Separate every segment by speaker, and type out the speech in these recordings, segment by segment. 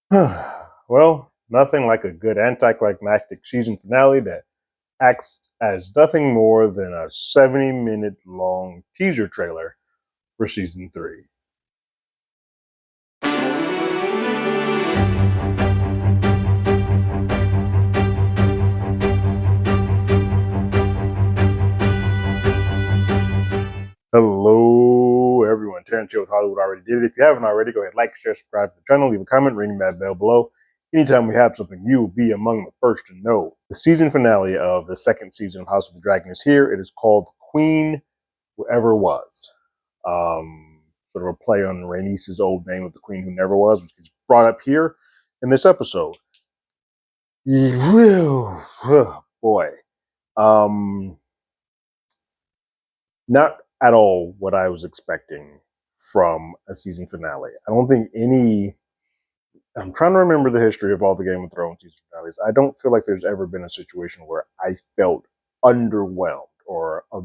Speaker 1: Well, nothing like a good anticlimactic season finale that acts as nothing more than a 70-minute long teaser trailer for season three. Hello, everyone. Terrence here with Hollywood Already Did It. If you haven't already, go ahead, like, share, subscribe to the channel, leave a comment, ring that bell below. Anytime we have something, you will be among the first to know. The season finale of the second season of House of the Dragon is here. It is called Queen Whoever Was. Sort of a play on Rhaenys' old name of the Queen Who Never Was, which is brought up here in this episode. Boy. Um, Not at all what I was expecting from a season finale. I don't think any. I'm trying to remember the history of all the Game of Thrones season finales. I don't feel like there's ever been a situation where I felt underwhelmed or a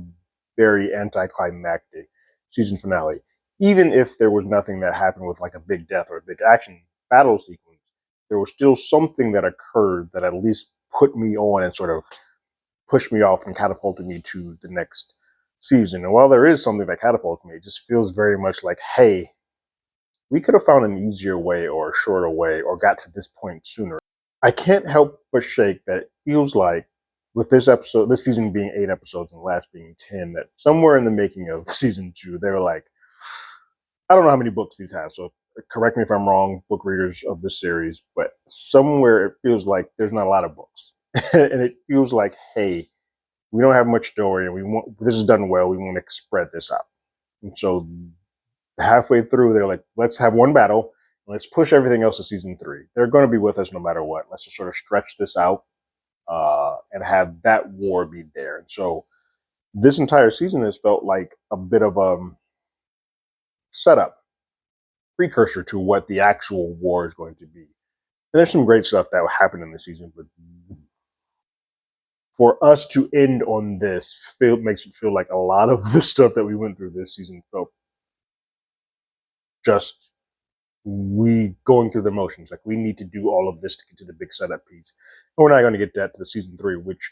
Speaker 1: very anticlimactic season finale. Even if there was nothing that happened with like a big death or a big action battle sequence, there was still something that occurred that at least put me on and sort of pushed me off and catapulted me to the next season. And while there is something that catapulted me, it just feels very much like, hey, we could have found an easier way or a shorter way or got to this point sooner. I can't help but shake that it feels like with this episode, this season being 8 episodes and the last being 10, that somewhere in the making of season 2, they were like, I don't know how many books these have, so correct me if I'm wrong, book readers of this series, but somewhere it feels like there's not a lot of books. And it feels like, hey, we don't have much story and we want this is done well, we want to spread this out. And so halfway through, they're like, let's have one battle. Let's push everything else to season 3. They're going to be with us no matter what. Let's just sort of stretch this out and have that war be there. And so this entire season has felt like a bit of a setup, precursor to what the actual war is going to be. And there's some great stuff that will happen in the season, but for us to end on this makes it feel like a lot of the stuff that we went through this season felt just we going through the motions. Like we need to do all of this to get to the big setup piece. And we're not going to get that to the season 3, which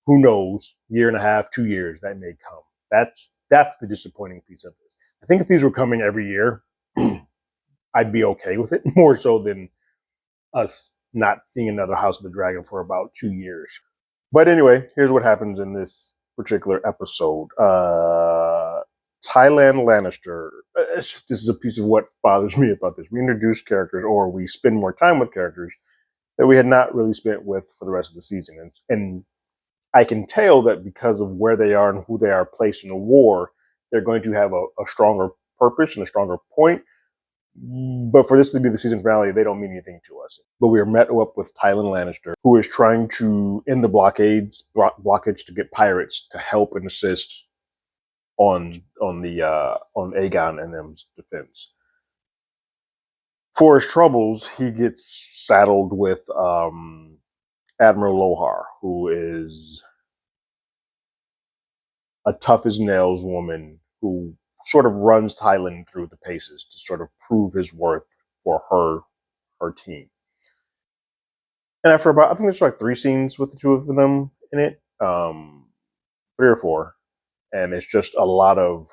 Speaker 1: who knows, year and a half, 2 years, that may come. That's the disappointing piece of this. I think if these were coming every year, I'd be okay with it, more so than us not seeing another House of the Dragon for about 2 years. But anyway, here's what happens in this particular episode. Thailand Lannister. This is a piece of what bothers me about this. We introduce characters, or we spend more time with characters that we had not really spent with for the rest of the season. And I can tell that because of where they are and who they are placed in the war, they're going to have a stronger purpose and a stronger point. But for this to be the season finale, they don't mean anything to us. But we are met up with Tylan Lannister, who is trying to end the blockage to get pirates to help and assist on Aegon and them's defense. For his troubles, he gets saddled with Admiral Lohar, who is a tough as nails woman who sort of runs Thailand through the paces to sort of prove his worth for her team. And after about, I think there's like 3 scenes with the two of them in it, 3 or 4, and it's just a lot of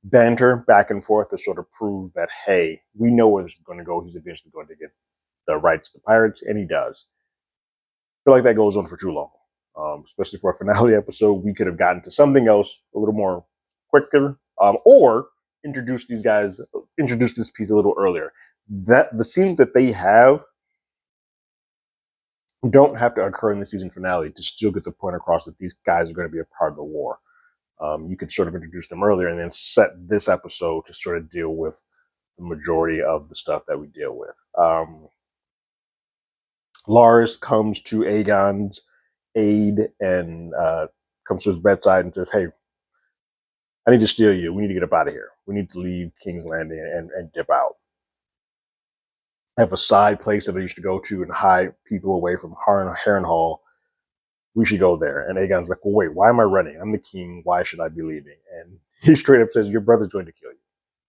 Speaker 1: banter back and forth to sort of prove that, hey, we know where this is going to go. He's eventually going to get the rights to pirates, and he does. I feel like that goes on for too long, especially for a finale episode. We could have gotten to something else a little more quicker, or introduce this piece a little earlier. That the scenes that they have don't have to occur in the season finale to still get the point across that these guys are going to be a part of the war. You could sort of introduce them earlier and then set this episode to sort of deal with the majority of the stuff that we deal with. Lars comes to Aegon's aid and comes to his bedside and says, hey, I need to steal you. We need to get up out of here. We need to leave King's Landing and dip out. I have a side place that I used to go to and hide people away from Harrenhal. We should go there. And Aegon's like, well, wait, why am I running? I'm the king. Why should I be leaving? And he straight up says, your brother's going to kill you.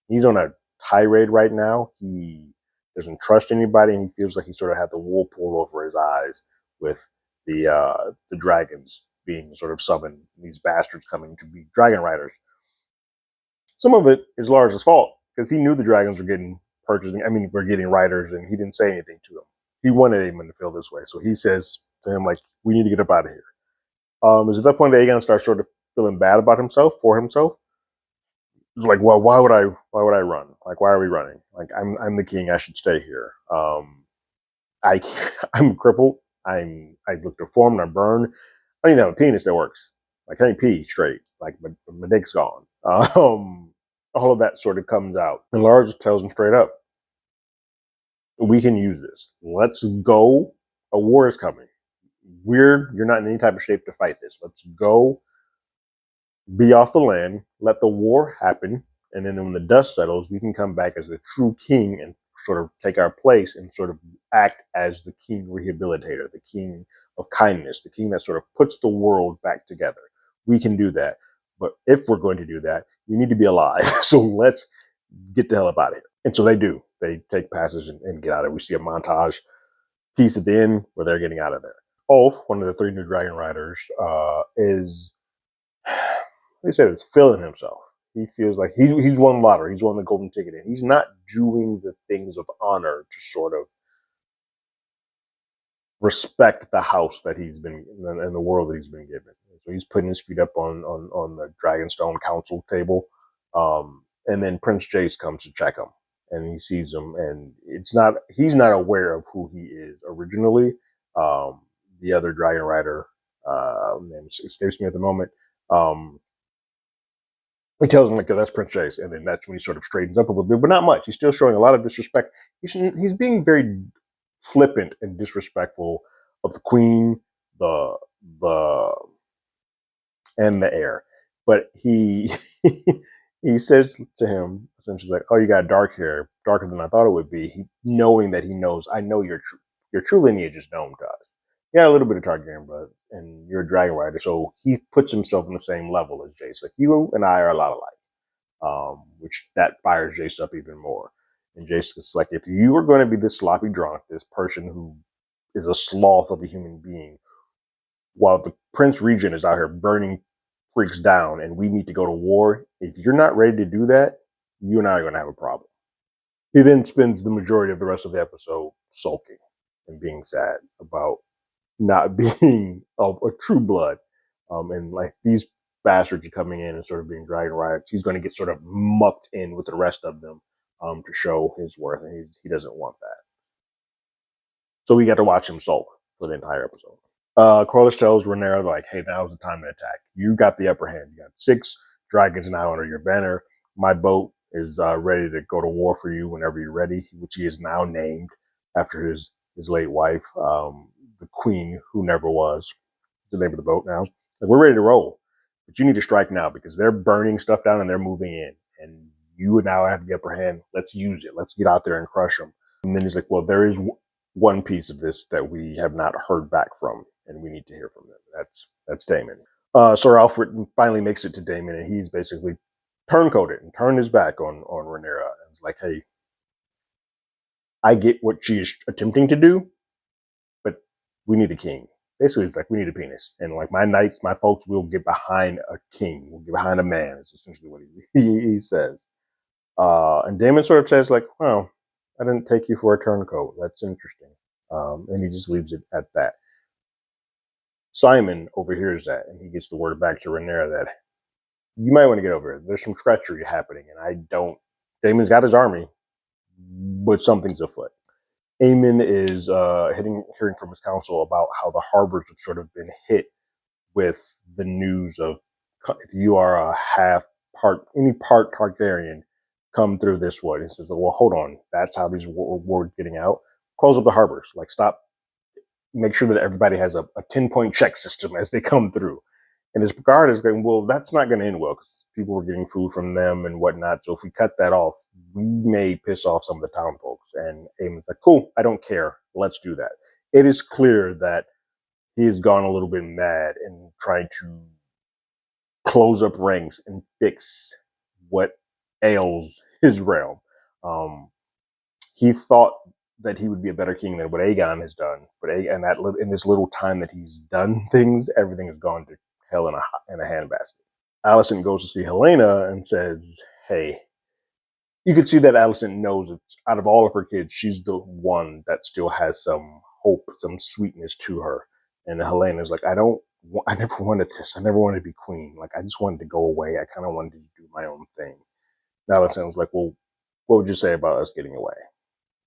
Speaker 1: He's on a tirade right now. He doesn't trust anybody, and he feels like he sort of had the wool pulled over his eyes with the dragons being sort of summoned, these bastards coming to be dragon riders. Some of it is Lars' fault because he knew the dragons were getting purchasing. I mean, we're getting riders, and he didn't say anything to them. He wanted Aemon to feel this way, so he says to him, like, "We need to get up out of here." Is at that point that Aegon starts sort of feeling bad about himself for himself. It's like, well, why would I run? Like, why are we running? Like, I'm the king. I should stay here. I I'm crippled. I look deformed. I burn. I don't even have a penis that works. I can't pee straight. Like my dick's gone. All of that sort of comes out, and Lars tells him straight up, "We can use this. Let's go. A war is coming. You're not in any type of shape to fight this. Let's go. Be off the land. Let the war happen, and then when the dust settles, we can come back as the true king and sort of take our place and sort of act as the king rehabilitator, the king of kindness, the king that sort of puts the world back together. We can do that. But if we're going to do that, you need to be alive. So let's get the hell up out of here." And so they do. They take passage and get out of it. We see a montage piece at the end where they're getting out of there. Ulf, one of the three new dragon riders, is, they said, it's feeling himself. He feels like he's won the lottery. He's won the golden ticket. And he's not doing the things of honor to sort of respect the house that he's been and the world that he's been given. So he's putting his feet up on the Dragonstone Council table, and then Prince Jace comes to check him, and he sees him, and he's not aware of who he is originally. The other dragon rider, name escapes me at the moment. He tells him, like, "Oh, that's Prince Jace," and then that's when he sort of straightens up a little bit, but not much. He's still showing a lot of disrespect. He's being very flippant and disrespectful of the queen, the the and the heir. But he he says to him essentially like, "Oh, you got dark hair, darker than I thought it would be." Knowing that he knows, I know your true lineage is known to us. Yeah, a little bit of Targaryen blood, and you're a dragon rider, so he puts himself on the same level as Jace. Like, you and I are a lot alike, which that fires Jace up even more. And Jace is like, if you are going to be this sloppy drunk, this person who is a sloth of a human being, while the Prince Regent is out here burning freaks down and we need to go to war, if you're not ready to do that, you and I are going to have a problem. He then spends the majority of the rest of the episode sulking and being sad about not being a true blood. And like, these bastards are coming in and sort of being dragon riots. He's going to get sort of mucked in with the rest of them to show his worth, and he doesn't want that. So we got to watch him sulk for the entire episode. Corlys tells Rhaenyra, like, "Hey, now's the time to attack. You got the upper hand. You got 6 dragons now under your banner. My boat is ready to go to war for you whenever you're ready," which he is now named after his late wife, the queen who never was. The name of the boat now. Like, we're ready to roll, but you need to strike now because they're burning stuff down and they're moving in, and you now have the upper hand. Let's use it. Let's get out there and crush them. And then he's like, "Well, there is one piece of this that we have not heard back from, and we need to hear from them. That's Daemon." Sir Alfred finally makes it to Daemon, and he's basically turncoated and turned his back on Rhaenyra. And it's like, "Hey, I get what she's attempting to do, but we need a king." Basically, it's like, we need a penis, and like, my knights, my folks, will get behind a king. We'll get behind a man. Is essentially what he says. And Daemon sort of says, like, "Well, I didn't take you for a turncoat. That's interesting." And he just leaves it at that. Simon overhears that, and he gets the word back to Rhaenyra that you might want to get over here. There's some treachery happening, and I don't. Daemon's got his army, but something's afoot. Aemon is hearing from his council about how the harbors have sort of been hit with the news of, if you are a any part Targaryen, come through this way. He says, "Well, hold on. That's how these words getting out. Close up the harbors. Like, stop. Make sure that everybody has a 10-point check system as they come through." And his guard is going, "Well, that's not going to end well because people were getting food from them and whatnot. So if we cut that off, we may piss off some of the town folks." And Aemon's like, "Cool, I don't care. Let's do that." It is clear that he has gone a little bit mad and trying to close up ranks and fix what ails his realm. he thought that he would be a better king than what Aegon has done. But in this little time that he's done things, everything has gone to hell in a handbasket. Allison goes to see Helena and says, "Hey." You can see that Allison knows that out of all of her kids, she's the one that still has some hope, some sweetness to her. And Helena's like, I never wanted this. I never wanted to be queen. Like, I just wanted to go away. I kind of wanted to do my own thing. And Allison was like, well, what would you say about us getting away?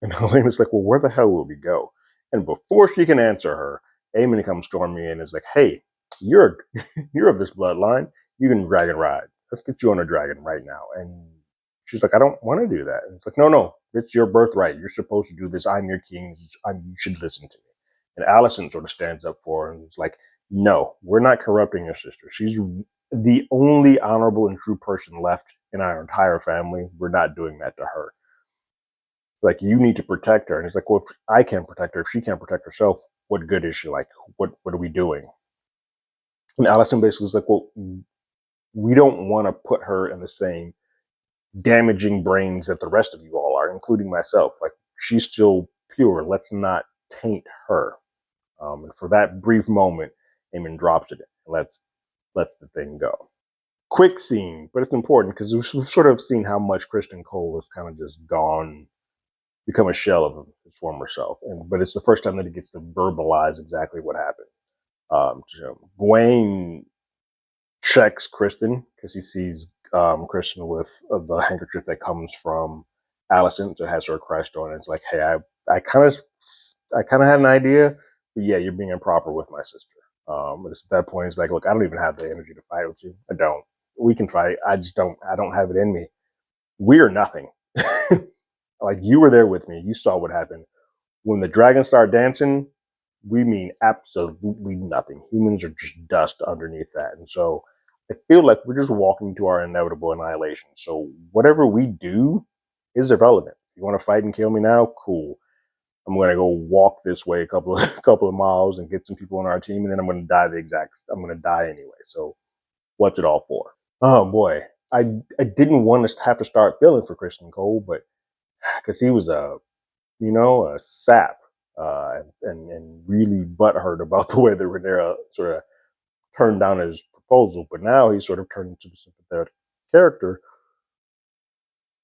Speaker 1: And Helena's like, well, where the hell will we go? And before she can answer her, Aemon comes storming in and is like, hey, you're you're of this bloodline. You can dragon ride. Let's get you on a dragon right now. And she's like, I don't want to do that. And it's like, no, it's your birthright. You're supposed to do this. I'm your king. You should listen to me. And Allison sort of stands up for her and is like, no, we're not corrupting your sister. She's the only honorable and true person left in our entire family. We're not doing that to her. Like, you need to protect her. And it's like, well, if I can't protect her, if she can't protect herself, what good is she? Like, what are we doing? And Allison basically is like, well, we don't want to put her in the same damaging brains that the rest of you all are, including myself. Like, she's still pure. Let's not taint her. And for that brief moment, Aemon drops it and lets the thing go. Quick scene, but it's important because we've sort of seen how much Kristen Cole has kind of just become a shell of his former self. But it's the first time that he gets to verbalize exactly what happened. Gwaine checks Kristen because he sees Kristen with the handkerchief that comes from Allison that has her crest on it. It's like, hey, I kind of had an idea, but yeah, you're being improper with my sister. But at that point, it's like, look, I don't even have the energy to fight with you. I don't. We can fight. I don't have it in me. We are nothing. Like, you were there with me. You saw what happened. When the dragons start dancing, we mean absolutely nothing. Humans are just dust underneath that. And so I feel like we're just walking to our inevitable annihilation. So whatever we do is irrelevant. If you want to fight and kill me now, cool. I'm going to go walk this way a couple of miles and get some people on our team, and then I'm going to die anyway. So what's it all for? Oh boy. I didn't want to have to start feeling for Kristen Cole, but because he was a sap, and really butthurt about the way that Rhaenyra sort of turned down his proposal. But now he's sort of turned into the sympathetic character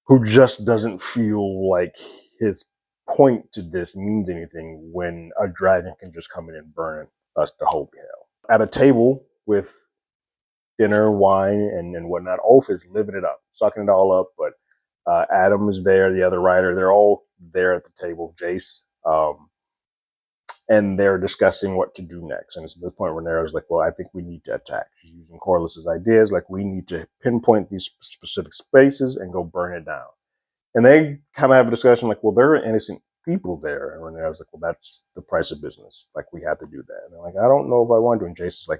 Speaker 1: who just doesn't feel like his point to this means anything when a dragon can just come in and burn us to holy hell. At a table with dinner, wine, and whatnot, Ulf is living it up, sucking it all up. But Adam is there, the other writer. They're all there at the table, Jace. And they're discussing what to do next. And it's at this point where Rhaenyra's like, well, I think we need to attack. She's using Corlys's ideas, like, we need to pinpoint these specific spaces and go burn it down. And they kind of have a discussion like, well, there are innocent people there. And Rhaenyra's like, well, that's the price of business. Like, we have to do that. And they're like, I don't know if I want to. And Jace is like,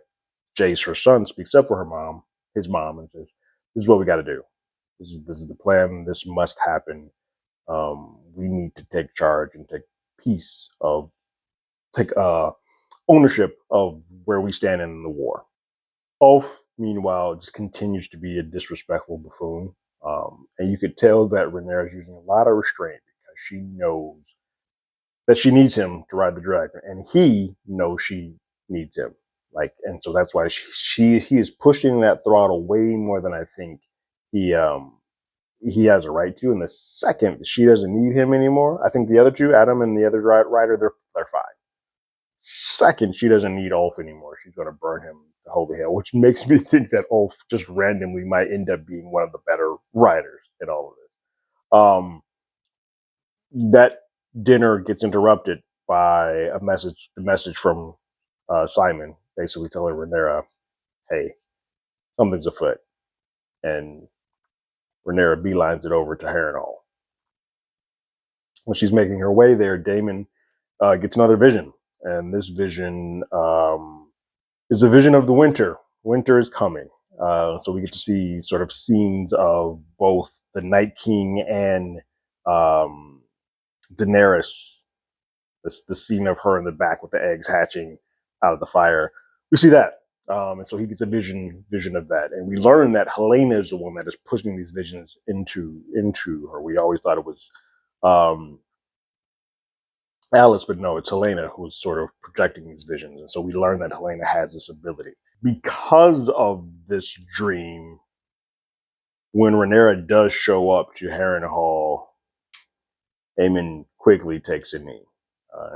Speaker 1: Jace, her son, speaks up for his mom, and says, this is what we got to do. This is the plan. This must happen. We need to take charge and take ownership of where we stand in the war. Ulf, meanwhile, just continues to be a disrespectful buffoon. And you could tell that Rhaenyra is using a lot of restraint because she knows that she needs him to ride the dragon, and he knows she needs him. Like, and so that's why he is pushing that throttle way more than I think he has a right to. And the second she doesn't need him anymore, I think the other two, Adam and the other rider, they're fine. Second she doesn't need Ulf anymore, she's going to burn him to holy hell, which makes me think that Ulf just randomly might end up being one of the better riders in all of this. That dinner gets interrupted by the message from Simon, basically telling Rhaenyra, hey, something's afoot. And Rhaenyra beelines it over to Harrenhal. When she's making her way there, Daemon gets another vision. And this vision is a vision of the winter. Winter is coming. So we get to see sort of scenes of both the Night King and Daenerys. The scene of her in the back with the eggs hatching out of the fire. We see that. And so he gets a vision of that. And we learn that Helena is the one that is pushing these visions into her. We always thought it was Alice, but no, it's Helena who's sort of projecting these visions. And so we learn that Helena has this ability. Because of this dream, when Rhaenyra does show up to Harrenhal, Aemon quickly takes a knee.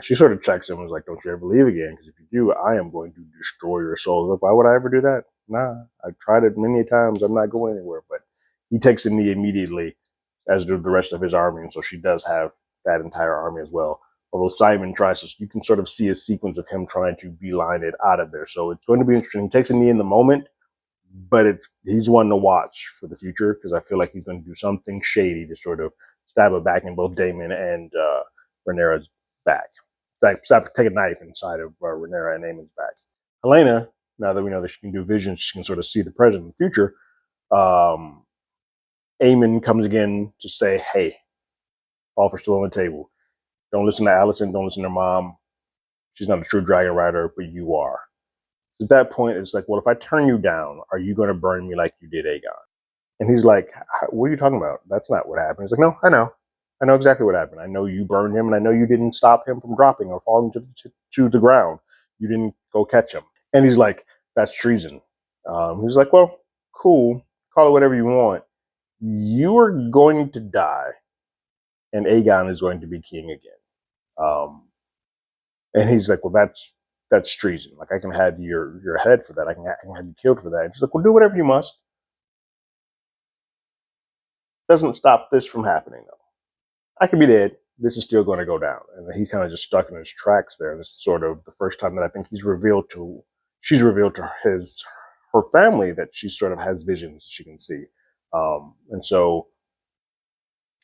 Speaker 1: She sort of checks him and is like, "Don't you ever leave again, because if you do, I am going to destroy your soul." Like, why would I ever do that? Nah, I've tried it many times. I'm not going anywhere. But he takes a knee immediately, as do the rest of his army. And so she does have that entire army as well. Although Simon tries to, you can sort of see a sequence of him trying to beeline it out of there. So it's going to be interesting. He takes a knee in the moment, but he's one to watch for the future, because I feel like he's going to do something shady to sort of stab a back in both Daemon and Rhaenyra's back. Like, take a knife inside of Rhaenyra and Aemon's back. Helena, now that we know that she can do visions, she can sort of see the present and the future. Aemon comes again to say, "Hey, offer's still on the table. Don't listen to Alicent. Don't listen to Mom. She's not a true dragon rider, but you are." At that point, it's like, well, if I turn you down, are you going to burn me like you did Aegon? And he's like, "What are you talking about? That's not what happened." He's like, "No, I know. I know exactly what happened. I know you burned him, and I know you didn't stop him from dropping or falling to the ground. You didn't go catch him." And he's like, "That's treason." He's like, "Well, cool. Call it whatever you want. You are going to die, and Aegon is going to be king again." And he's like, "Well, that's treason. Like, I can have your head for that. I can have you killed for that." And she's like, "Well, do whatever you must. Doesn't stop this from happening, though. I could be dead. This is still going to go down." And he's kind of just stuck in his tracks there. This is sort of the first time that I think she's revealed to her family that she sort of has visions she can see. And so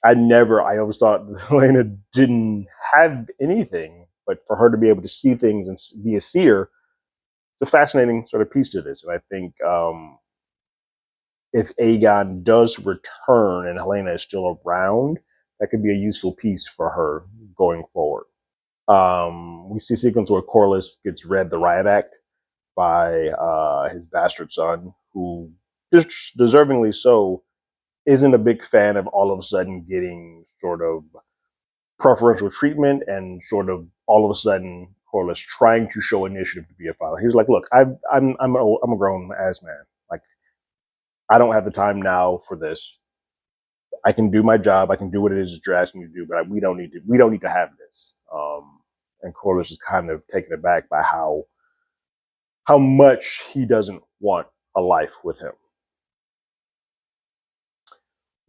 Speaker 1: I always thought Helena didn't have anything, but for her to be able to see things and be a seer, it's a fascinating sort of piece to this. And I think if Aegon does return and Helena is still around, that could be a useful piece for her going forward. We see a sequence where Corlys gets read the Riot Act by his bastard son, who, just deservingly so, isn't a big fan of all of a sudden getting sort of preferential treatment and sort of all of a sudden Corlys trying to show initiative to be a father. He's like, "Look, I'm a grown ass man. Like, I don't have the time now for this. I can do my job. I can do what it is that you're asking me to do, but we don't need to have this." And Corlys is kind of taken aback by how much he doesn't want a life with him.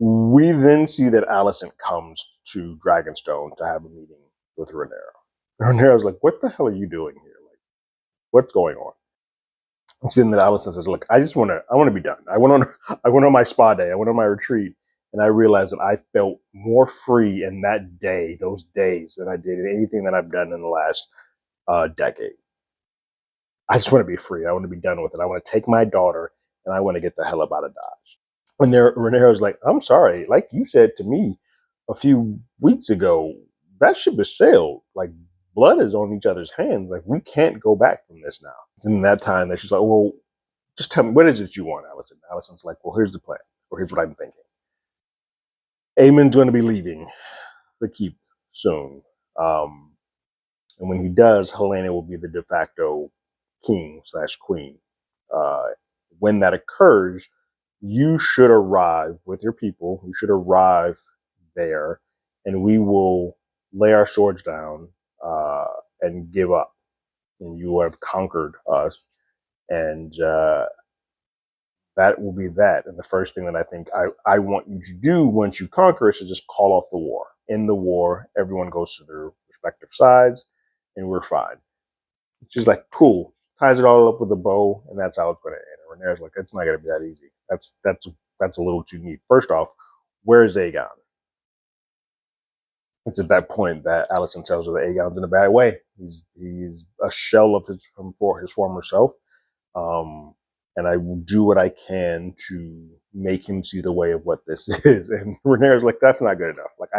Speaker 1: We then see that Alicent comes to Dragonstone to have a meeting with Rhaenyra. Rhaenyra's like, "What the hell are you doing here? Like, what's going on?" And then that Alicent says, "Look, I want to be done. I went on my spa day. I went on my retreat, and I realized that I felt more free in that day, those days, than I did in anything that I've done in the last decade. I just want to be free. I want to be done with it. I want to take my daughter, and I want to get the hell up out of Dodge." And Rhaenyra's like, "I'm sorry. Like you said to me a few weeks ago, that ship has sailed. Like, blood is on each other's hands. Like, we can't go back from this now." And in that time, that she's like, "Well, just tell me, what is it you want, Alicent?" Alicent's like, "Well, here's the plan, or here's what I'm thinking. Aemon's going to be leaving the keep soon. Um, and when he does, Helena will be the de facto king / queen. Uh, when that occurs, you should arrive with your people. You should arrive there, and we will lay our swords down and give up. And you have conquered us, and that will be that." And the first thing that I think I want you to do once you conquer is to just call off the war. In the war, everyone goes to their respective sides, and we're fine. She's like, "Cool." Ties it all up with a bow, and that's how it's going to end. And Rhaenyra's like, "It's not going to be that easy. That's a little too neat." First off, where's Aegon? It's at that point that Alicent tells her that Aegon's in a bad way. He's a shell of his former self, um, and I will do what I can to make him see the way of what this is. And Rhaenyra's like, "That's not good enough. Like,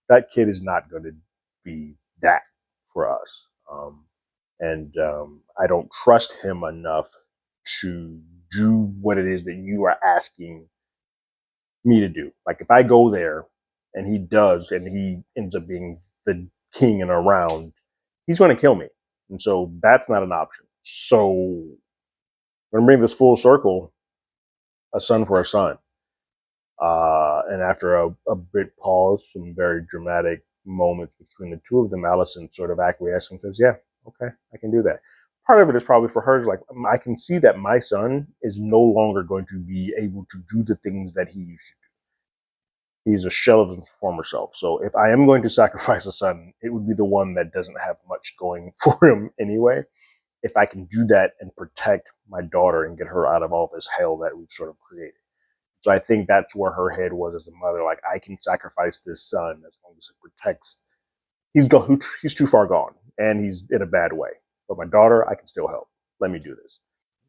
Speaker 1: that kid is not going to be that for us." And I don't trust him enough to do what it is that you are asking me to do. Like, if I go there and he does, and he ends up being the king and around, he's going to kill me. And so that's not an option. So we're going to bring this full circle, a son for a son. And after a bit pause, some very dramatic moments between the two of them, Allison sort of acquiesces and says, yeah, okay, I can do that. Part of it is probably for her, is like, I can see that my son is no longer going to be able to do the things that he used to do. He's a shell of his former self. So if I am going to sacrifice a son, it would be the one that doesn't have much going for him anyway. If I can do that and protect my daughter and get her out of all this hell that we've sort of created. So I think that's where her head was as a mother. Like, I can sacrifice this son as long as it protects. He's too far gone, and he's in a bad way. But my daughter, I can still help. Let me do this.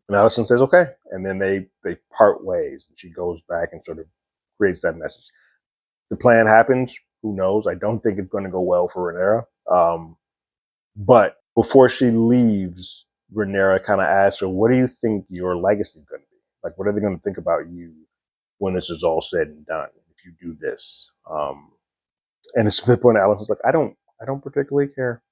Speaker 1: And Allison says, okay. And then they part ways, and she goes back and sort of creates that message. The plan happens. Who knows? I don't think it's going to go well for Rhaenyra. But before she leaves, Rhaenyra kind of asks her, what do you think your legacy is going to be? Like, what are they going to think about you when this is all said and done, if you do this? And it's to the point Allison's like, I don't particularly care.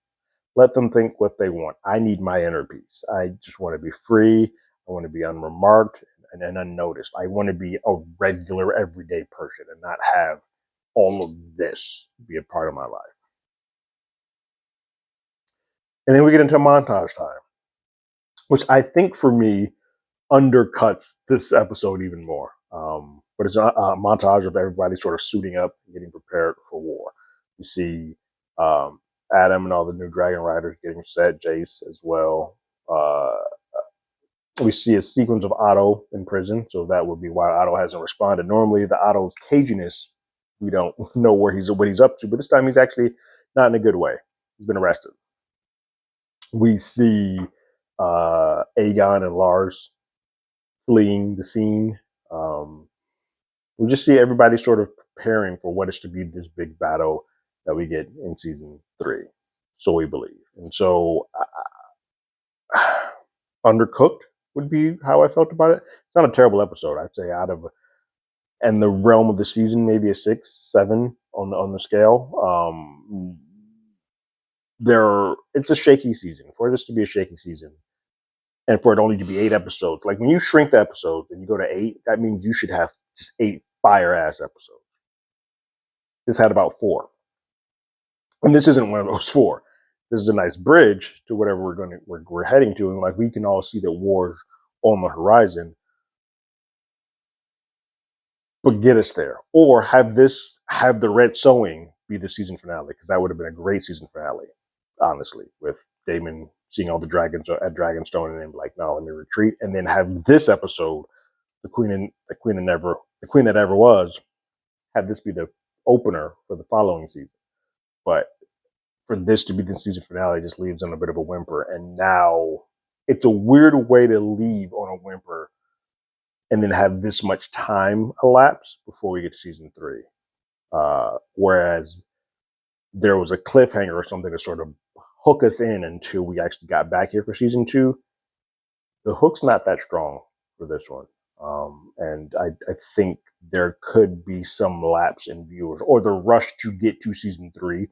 Speaker 1: Let them think what they want. I need my inner peace. I just want to be free. I want to be unremarked and unnoticed. I want to be a regular, everyday person and not have all of this be a part of my life. And then we get into montage time, which I think for me undercuts this episode even more. But it's a montage of everybody sort of suiting up and getting prepared for war. You see Adam and all the new Dragon Riders getting set, Jace as well. We see a sequence of Otto in prison, so that would be why Otto hasn't responded. Normally, the Otto's caginess, we don't know what he's up to, but this time he's actually not in a good way. He's been arrested. We see Aegon and Lars fleeing the scene. We just see everybody sort of preparing for what is to be this big battle that we get in season 3. So we believe. And so undercooked would be how I felt about it. It's not a terrible episode. I'd say out of, and the realm of the season, maybe a 6, 7 on the scale. It's a shaky season. For this to be a shaky season, and for it only to be 8 episodes, like when you shrink the episodes and you go to 8, that means you should have just 8 fire ass episodes. This had about 4, and this isn't one of those 4. This is a nice bridge to whatever we're heading to, and like we can all see that war's on the horizon. But get us there, or have the Red Sowing be the season finale, because that would have been a great season finale, honestly, with Daemon seeing all the dragons at Dragonstone and then be like, no, let me retreat, and then have this episode, the queen that ever was, have this be the opener for the following season. But for this to be the season finale just leaves on a bit of a whimper, and now it's a weird way to leave on a whimper and then have this much time elapse before we get to season 3. Whereas there was a cliffhanger or something to sort of hook us in until we actually got back here for season 2. The hook's not that strong for this one. And I think there could be some lapse in viewers, or the rush to get to season 3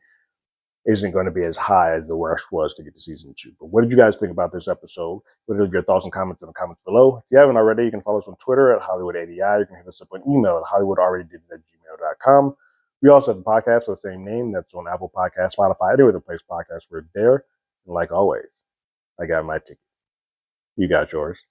Speaker 1: isn't going to be as high as the rush was to get to season 2. But what did you guys think about this episode? Leave your thoughts and comments in the comments below. If you haven't already, you can follow us on Twitter at HollywoodADI. You can hit us up on email at HollywoodAlreadyDid@gmail.com. We also have a podcast with the same name that's on Apple Podcasts, Spotify, anywhere the place podcasts. We're there. And like always, I got my ticket. You got yours.